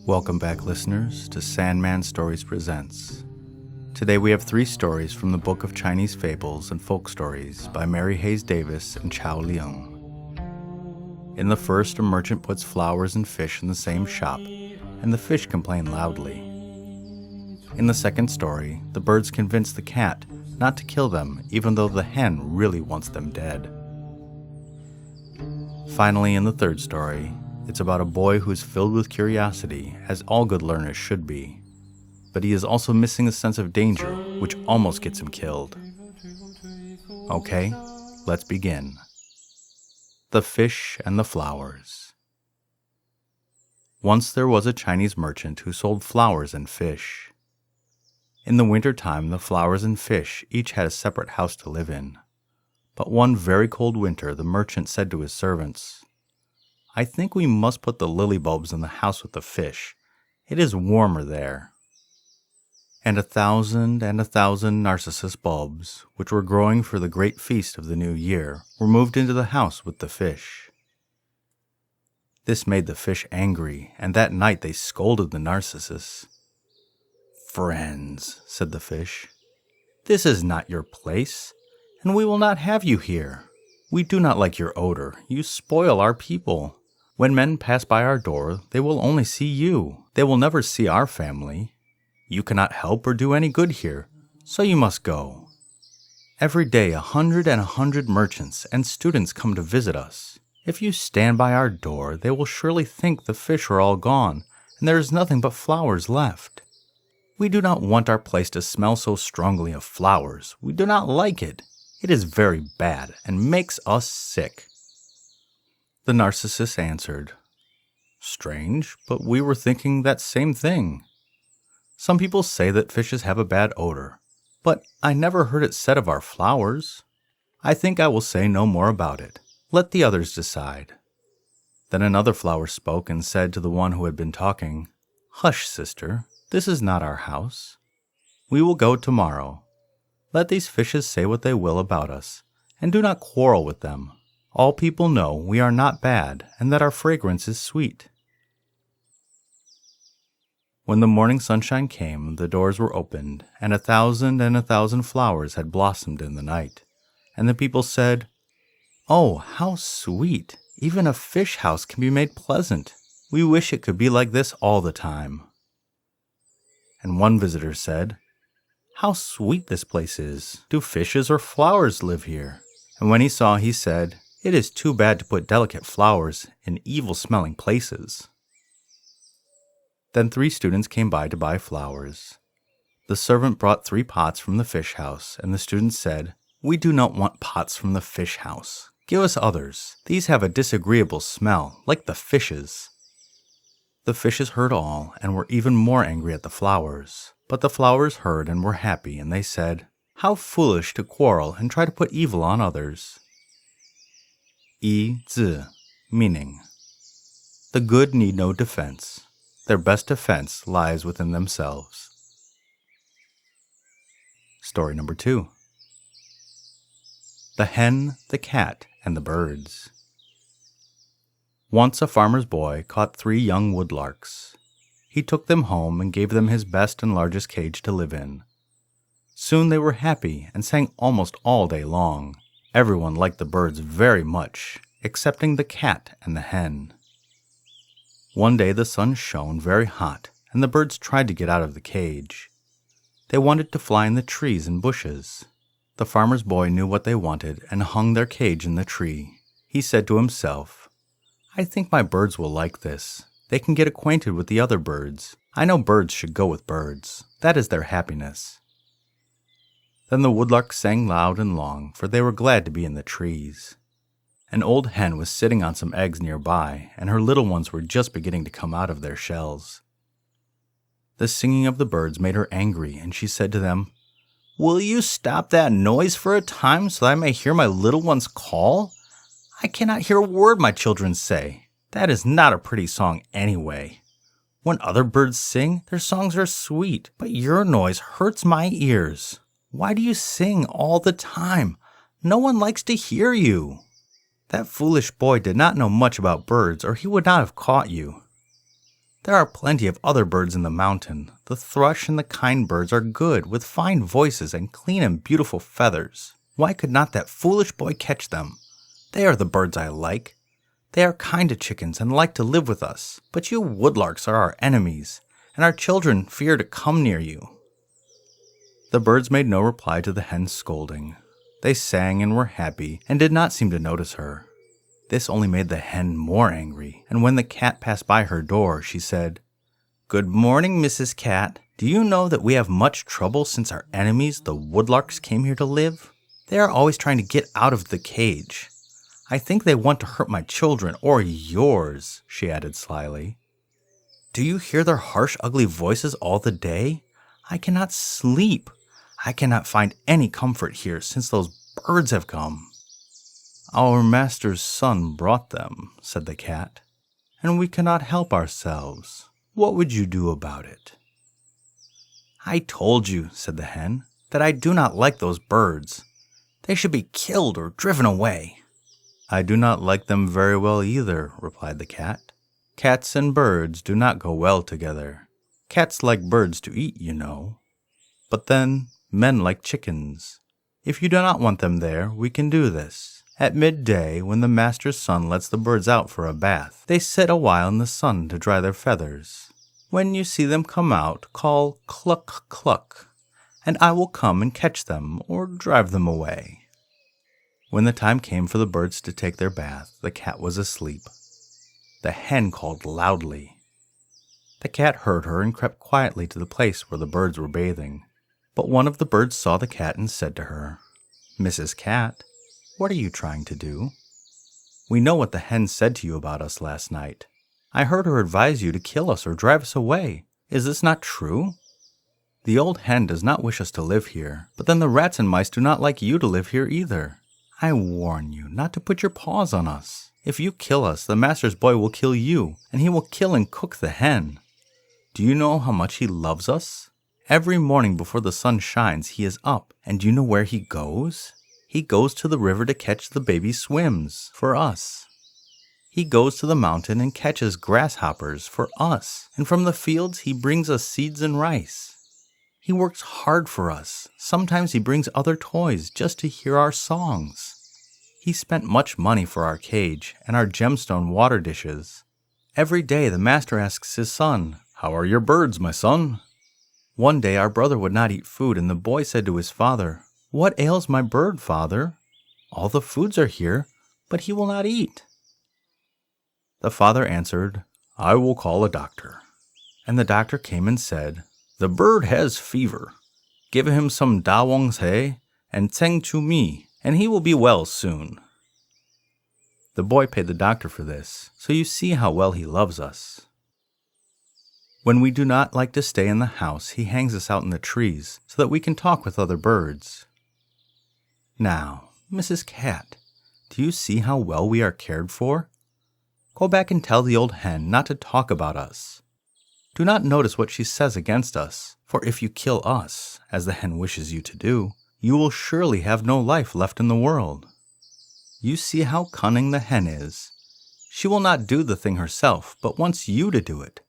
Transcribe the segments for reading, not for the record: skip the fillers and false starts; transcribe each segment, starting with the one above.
Welcome back, listeners, to Sandman Stories Presents. Today we have 3 stories from the Book of Chinese Fables and Folk Stories by Mary Hayes Davis and Chao Leung. In the first, a merchant puts flowers and fish in the same shop, and the fish complain loudly. In the second story, the birds convince the cat not to kill them, even though the hen really wants them dead. Finally, in the third story, it's about a boy who is filled with curiosity, as all good learners should be. But he is also missing a sense of danger, which almost gets him killed. Okay, let's begin. The Fish and the Flowers. Once there was a Chinese merchant who sold flowers and fish. In the winter time, the flowers and fish each had a separate house to live in. But one very cold winter, the merchant said to his servants, "I think we must put the lily bulbs in the house with the fish. It is warmer there." And 1,000 narcissus bulbs, which were growing for the great feast of the new year, were moved into the house with the fish. This made the fish angry, and that night they scolded the narcissus. "Friends," said the fish, "this is not your place, and we will not have you here. We do not like your odor. You spoil our people. When men pass by our door, they will only see you. They will never see our family. You cannot help or do any good here, so you must go. Every day 100 merchants and students come to visit us. If you stand by our door, they will surely think the fish are all gone, and there is nothing but flowers left. We do not want our place to smell so strongly of flowers. We do not like it. It is very bad and makes us sick." The narcissus answered, "Strange, but we were thinking that same thing. Some people say that fishes have a bad odor, but I never heard it said of our flowers. I think I will say no more about it. Let the others decide." Then another flower spoke and said to the one who had been talking, "Hush, sister, this is not our house. We will go tomorrow. Let these fishes say what they will about us, and do not quarrel with them. All people know we are not bad, and that our fragrance is sweet." When the morning sunshine came, the doors were opened, and 1,000 flowers had blossomed in the night. And the people said, "Oh, how sweet! Even a fish house can be made pleasant. We wish it could be like this all the time." And one visitor said, "How sweet this place is! Do fishes or flowers live here?" And when he saw, he said, "It is too bad to put delicate flowers in evil-smelling places." Then 3 students came by to buy flowers. The servant brought 3 pots from the fish house, and the students said, "We do not want pots from the fish house. Give us others. These have a disagreeable smell, like the fishes." The fishes heard all, and were even more angry at the flowers. But the flowers heard and were happy, and they said, "How foolish to quarrel and try to put evil on others." Yi Zi, meaning, the good need no defense. Their best defense lies within themselves. Story number 2. The Hen, the Cat, and the Birds. Once a farmer's boy caught 3 young woodlarks. He took them home and gave them his best and largest cage to live in. Soon they were happy and sang almost all day long. Everyone liked the birds very much, excepting the cat and the hen. One day the sun shone very hot, and the birds tried to get out of the cage. They wanted to fly in the trees and bushes. The farmer's boy knew what they wanted and hung their cage in the tree. He said to himself, "I think my birds will like this. They can get acquainted with the other birds. I know birds should go with birds. That is their happiness." Then the woodlarks sang loud and long, for they were glad to be in the trees. An old hen was sitting on some eggs nearby, and her little ones were just beginning to come out of their shells. The singing of the birds made her angry, and she said to them, "Will you stop that noise for a time so that I may hear my little ones call? I cannot hear a word my children say. That is not a pretty song anyway. When other birds sing, their songs are sweet, but your noise hurts my ears. Why do you sing all the time? No one likes to hear you." That foolish boy did not know much about birds, or he would not have caught you. There are plenty of other birds in the mountain. The thrush and the kind birds are good, with fine voices and clean and beautiful feathers. Why could not that foolish boy catch them? They are the birds I like. They are kind to chickens and like to live with us. But you woodlarks are our enemies, and our children fear to come near you." The birds made no reply to the hen's scolding. They sang and were happy, and did not seem to notice her. This only made the hen more angry, and when the cat passed by her door, she said, "Good morning, Mrs. Cat. Do you know that we have much trouble since our enemies, the woodlarks, came here to live? They are always trying to get out of the cage. I think they want to hurt my children, or yours," she added slyly. "Do you hear their harsh, ugly voices all the day? I cannot sleep. I cannot find any comfort here since those birds have come." "Our master's son brought them," said the cat, "and we cannot help ourselves. What would you do about it?" "I told you," said the hen, "that I do not like those birds. They should be killed or driven away." "I do not like them very well either," replied the cat. "Cats and birds do not go well together. Cats like birds to eat, you know. But then, men like chickens. If you do not want them there, we can do this. At midday, when the master's son lets the birds out for a bath, they sit a while in the sun to dry their feathers. When you see them come out, call cluck cluck, and I will come and catch them or drive them away." When the time came for the birds to take their bath, the cat was asleep. The hen called loudly. The cat heard her and crept quietly to the place where the birds were bathing. But one of the birds saw the cat and said to her, "Mrs. Cat, what are you trying to do? We know what the hen said to you about us last night. I heard her advise you to kill us or drive us away. Is this not true? The old hen does not wish us to live here, but then the rats and mice do not like you to live here either. I warn you not to put your paws on us. If you kill us, the master's boy will kill you, and he will kill and cook the hen. Do you know how much he loves us? Every morning before the sun shines, he is up, and do you know where he goes? He goes to the river to catch the baby swims, for us. He goes to the mountain and catches grasshoppers, for us, and from the fields he brings us seeds and rice. He works hard for us. Sometimes he brings other toys just to hear our songs. He spent much money for our cage and our gemstone water dishes. Every day the master asks his son, 'How are your birds, my son?' One day our brother would not eat food, and the boy said to his father, 'What ails my bird, father? All the foods are here, but he will not eat.' The father answered, 'I will call a doctor.' And the doctor came and said, 'The bird has fever. Give him some dawong's hay and tseng chu mi, and he will be well soon.' The boy paid the doctor for this, so you see how well he loves us. When we do not like to stay in the house, he hangs us out in the trees so that we can talk with other birds. Now, Mrs. Cat, do you see how well we are cared for? Go back and tell the old hen not to talk about us. Do not notice what she says against us, for if you kill us, as the hen wishes you to do, you will surely have no life left in the world. You see how cunning the hen is. She will not do the thing herself, but wants you to do it.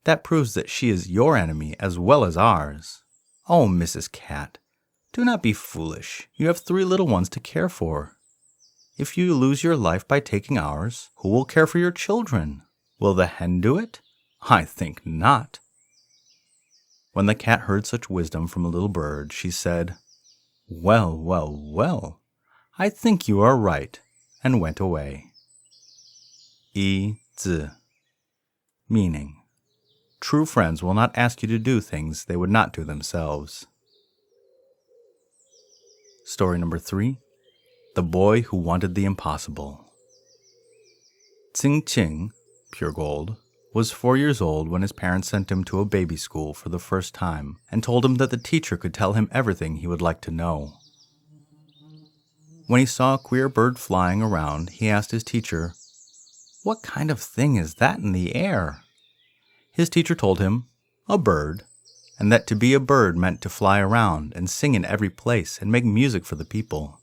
That proves that she is your enemy as well as ours. Oh, Mrs. Cat, do not be foolish. You have 3 little ones to care for. If you lose your life by taking ours, who will care for your children? Will the hen do it? I think not." When the cat heard such wisdom from a little bird, she said, "Well, well, well, I think you are right," and went away. 一字 meaning, true friends will not ask you to do things they would not do themselves. Story number 3, The Boy Who Wanted the Impossible. Tsing Ching, pure gold, was 4 years old when his parents sent him to a baby school for the first time and told him that the teacher could tell him everything he would like to know. When he saw a queer bird flying around, he asked his teacher, "What kind of thing is that in the air?" His teacher told him, "A bird," and that to be a bird meant to fly around and sing in every place and make music for the people.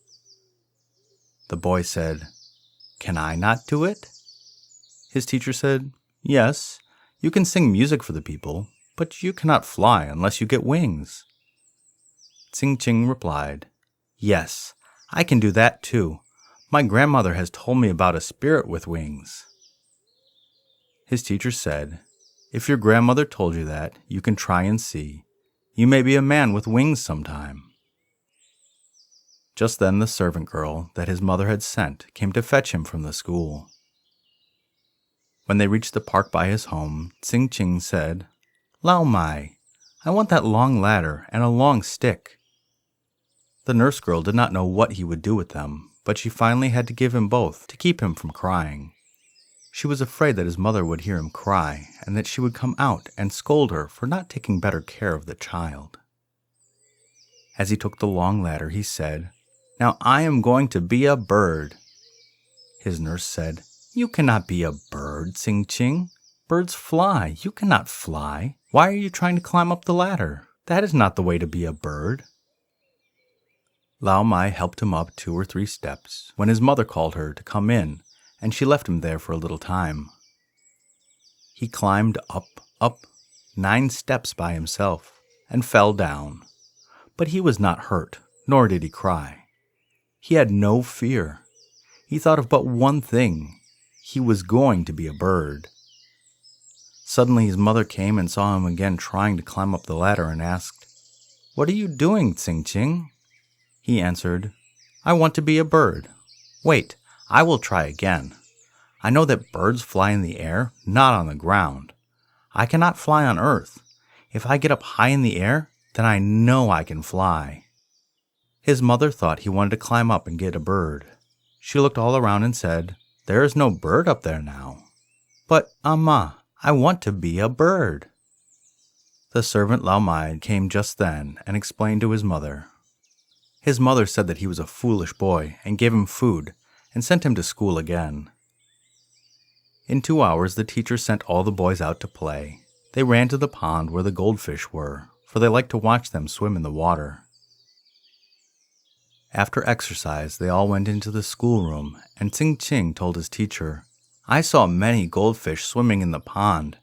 The boy said, Can I not do it? His teacher said, Yes, you can sing music for the people, but you cannot fly unless you get wings. Tsing-Ching replied, Yes, I can do that too. My grandmother has told me about a spirit with wings. His teacher said, If your grandmother told you that, you can try and see. You may be a man with wings sometime. Just then the servant girl that his mother had sent came to fetch him from the school. When they reached the park by his home, Tsing-Ching said, Lao Mai, I want that long ladder and a long stick. The nurse girl did not know what he would do with them, but she finally had to give him both to keep him from crying. She was afraid that his mother would hear him cry and that she would come out and scold her for not taking better care of the child. As he took the long ladder, he said, Now I am going to be a bird. His nurse said, You cannot be a bird, Tsing-Ching. Birds fly. You cannot fly. Why are you trying to climb up the ladder? That is not the way to be a bird. Lao Mai helped him up 2 or 3 steps when his mother called her to come in, and she left him there for a little time. He climbed up, 9 steps by himself, and fell down. But he was not hurt, nor did he cry. He had no fear. He thought of but one thing. He was going to be a bird. Suddenly his mother came and saw him again trying to climb up the ladder and asked, What are you doing, Tsing-Ching? He answered, I want to be a bird. Wait, I will try again. I know that birds fly in the air, not on the ground. I cannot fly on earth. If I get up high in the air, then I know I can fly. His mother thought he wanted to climb up and get a bird. She looked all around and said, There is no bird up there now. But, Amma, I want to be a bird. The servant Lao Mai came just then and explained to his mother. His mother said that he was a foolish boy and gave him food and sent him to school again. In 2 hours the teacher sent all the boys out to play. They ran to the pond where the goldfish were, for they liked to watch them swim in the water. After exercise, they all went into the schoolroom, and Tsing-Ching told his teacher, I saw many goldfish swimming in the pond.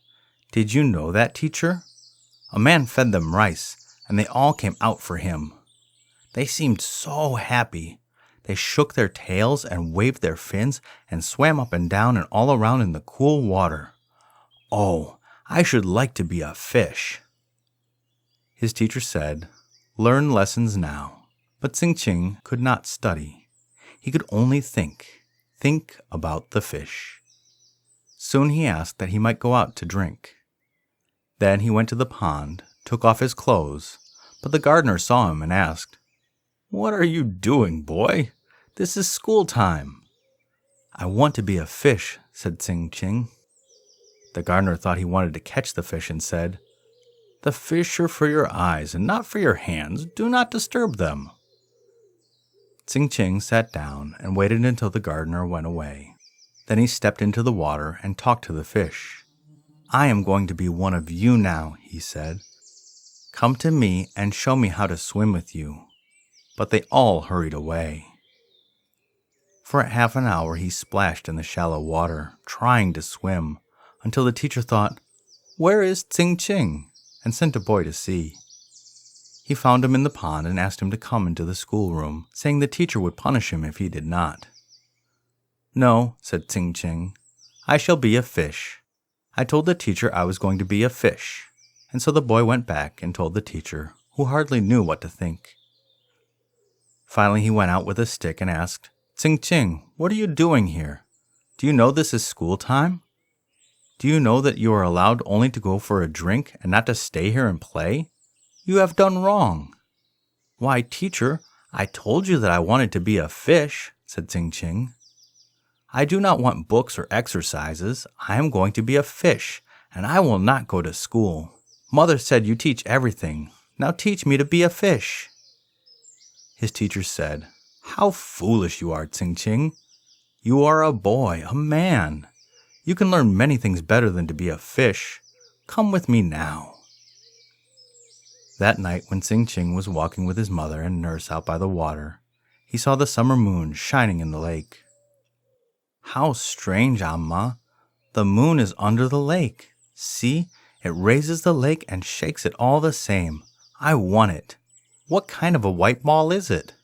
Did you know that, teacher? A man fed them rice, and they all came out for him. They seemed so happy. They shook their tails and waved their fins and swam up and down and all around in the cool water. Oh, I should like to be a fish. His teacher said, Learn lessons now. But Tsing-Ching could not study. He could only think about the fish. Soon he asked that he might go out to drink. Then he went to the pond, took off his clothes, but the gardener saw him and asked, What are you doing, boy? This is school time. I want to be a fish, said Tsing-Ching. The gardener thought he wanted to catch the fish and said, The fish are for your eyes and not for your hands. Do not disturb them. Tsing-Ching sat down and waited until the gardener went away. Then he stepped into the water and talked to the fish. I am going to be one of you now, he said. Come to me and show me how to swim with you. But they all hurried away. For half an hour he splashed in the shallow water, trying to swim, until the teacher thought, Where is Tsing-Ching? And sent a boy to see. He found him in the pond and asked him to come into the schoolroom, saying the teacher would punish him if he did not. No, said Tsing-Ching, I shall be a fish. I told the teacher I was going to be a fish. And so the boy went back and told the teacher, who hardly knew what to think. Finally he went out with a stick and asked, Tsing-Ching, what are you doing here? Do you know this is school time? Do you know that you are allowed only to go for a drink and not to stay here and play? You have done wrong. Why, teacher, I told you that I wanted to be a fish, said Tsing-Ching. I do not want books or exercises. I am going to be a fish, and I will not go to school. Mother said you teach everything. Now teach me to be a fish. His teacher said, How foolish you are, Tsing-Ching. You are a boy, a man. You can learn many things better than to be a fish. Come with me now. That night when Tsing-Ching was walking with his mother and nurse out by the water, he saw the summer moon shining in the lake. How strange, Amma. The moon is under the lake. See, it raises the lake and shakes it all the same. I want it. What kind of a white ball is it?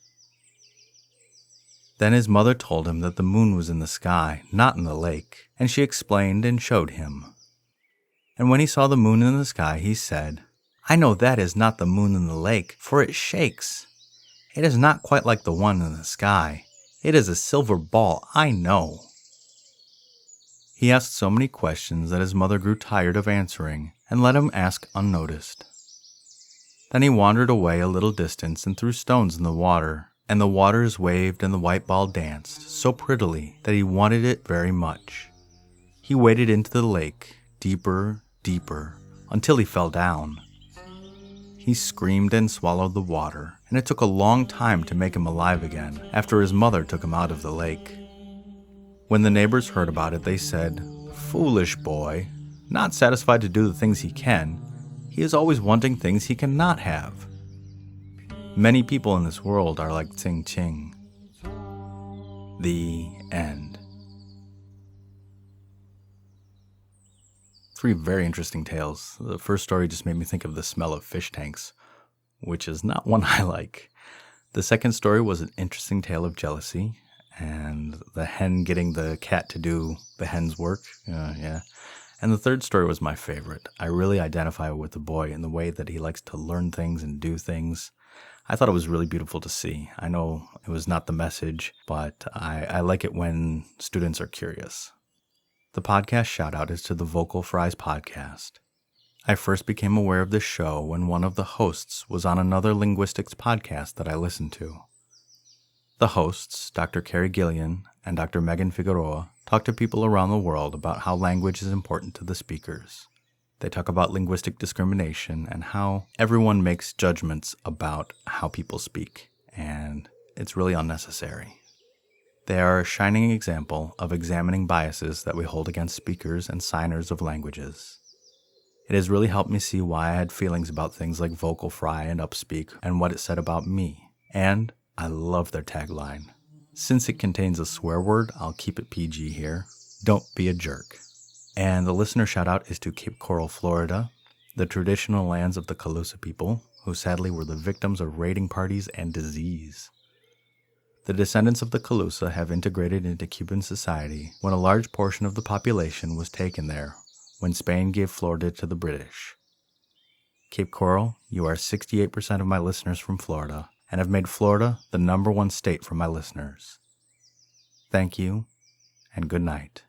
Then his mother told him that the moon was in the sky, not in the lake, and she explained and showed him. And when he saw the moon in the sky, he said, I know that is not the moon in the lake, for it shakes. It is not quite like the one in the sky. It is a silver ball, I know. He asked so many questions that his mother grew tired of answering and let him ask unnoticed. Then he wandered away a little distance and threw stones in the water, and the waters waved and the white ball danced so prettily that he wanted it very much. He waded into the lake, deeper, deeper, until he fell down. He screamed and swallowed the water, and it took a long time to make him alive again after his mother took him out of the lake. When the neighbors heard about it, they said, Foolish boy, not satisfied to do the things he can, he is always wanting things he cannot have. Many people in this world are like Tsing Ching. The end. 3 very interesting tales. The first story just made me think of the smell of fish tanks, which is not one I like. The second story was an interesting tale of jealousy, and the hen getting the cat to do the hen's work. Yeah. And the third story was my favorite. I really identify with the boy in the way that he likes to learn things and do things. I thought it was really beautiful to see. I know it was not the message, but I like it when students are curious. The podcast shout-out is to the Vocal Fries podcast. I first became aware of this show when one of the hosts was on another linguistics podcast that I listened to. The hosts, Dr. Carrie Gillian and Dr. Megan Figueroa, talk to people around the world about how language is important to the speakers. They talk about linguistic discrimination and how everyone makes judgments about how people speak, and it's really unnecessary. They are a shining example of examining biases that we hold against speakers and signers of languages. It has really helped me see why I had feelings about things like vocal fry and upspeak and what it said about me, and I love their tagline. Since it contains a swear word, I'll keep it PG here. Don't be a jerk. And the listener shout-out is to Cape Coral, Florida, the traditional lands of the Calusa people, who sadly were the victims of raiding parties and disease. The descendants of the Calusa have integrated into Cuban society when a large portion of the population was taken there when Spain gave Florida to the British. Cape Coral, you are 68% of my listeners from Florida, and have made Florida the #1 state for my listeners. Thank you, and good night.